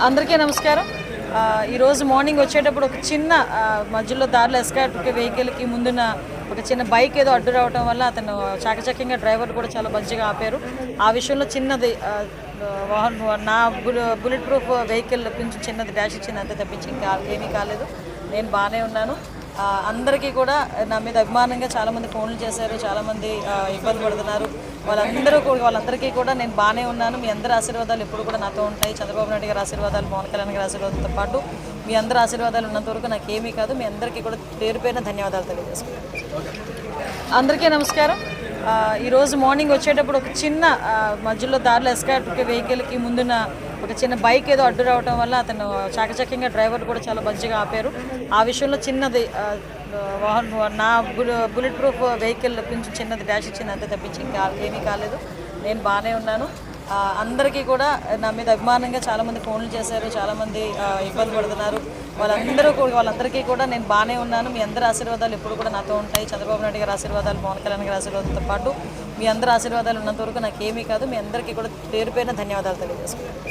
అందరికీ నమస్కారం. ఈరోజు మార్నింగ్ వచ్చేటప్పుడు ఒక చిన్న మధ్యలో దారిలో ఎస్కార్ట్ వెహికల్కి ముందున్న ఒక చిన్న బైక్ ఏదో అడ్డు రావడం వల్ల అతను చాకచక్యంగా డ్రైవర్ కూడా చాలా మంచిగా ఆపారు. ఆ విషయంలో చిన్నది నా బుల్లెట్ ప్రూఫ్ వెహికల్ కొంచెం చిన్నది డాష్ ఇచ్చింది, అంతే తప్పించి ఇంకా ఏమీ కాలేదు. నేను బాగానే ఉన్నాను. అందరికీ కూడా నా మీద అభిమానంగా చాలామంది ఫోన్లు చేశారు, చాలామంది ఇబ్బంది పడుతున్నారు. వాళ్ళందరికీ కూడా నేను బాగానే ఉన్నాను. మీ అందరి ఆశీర్వాదాలు ఎప్పుడు కూడా నాతో ఉంటాయి. చంద్రబాబు నాయుడు గారి ఆశీర్వాదాలు, పవన్ కళ్యాణ్ గారి ఆశీర్వాదంతో పాటు మీ అందరి ఆశీర్వాదాలు ఉన్నంత వరకు నాకు ఏమీ కాదు. మీ అందరికీ కూడా పేరు పేరున ధన్యవాదాలు తెలియజేసుకుంటాను. అందరికీ నమస్కారం. ఈరోజు మార్నింగ్ వచ్చేటప్పుడు ఒక చిన్న మధ్యలో దారిలో ఎస్కార్ట్ వెహికల్కి ముందున్న ఒక చిన్న బైక్ ఏదో అడ్డు రావడం వల్ల అతను చాకచక్యంగా డ్రైవర్ కూడా చాలా మంచిగా ఆపారు. ఆ విషయంలో చిన్నది నా బుల్లెట్ ప్రూఫ్ వెహికల్ కొంచెం చిన్నది డాష్ ఇచ్చింది, అంతే తప్పించి ఇంకా ఏమీ కాలేదు. నేను బాగానే ఉన్నాను. అందరికీ కూడా నా మీద అభిమానంగా చాలామంది ఫోన్లు చేశారు, చాలామంది ఇబ్బంది పడుతున్నారు. వాళ్ళందరికీ కూడా నేను బాగానే ఉన్నాను. మీ అందరి ఆశీర్వాదాలు ఎప్పుడు కూడా నాతో ఉంటాయి. చంద్రబాబు నాయుడు గారి ఆశీర్వాదాలు, పవన్ కళ్యాణ్ గారి ఆశీర్వాదంతో పాటు మీ అందరి ఆశీర్వాదాలు ఉన్నంత వరకు నాకు ఏమీ కాదు. మీ అందరికీ కూడా పేరు పేరున ధన్యవాదాలు తెలియజేసుకుంటాను.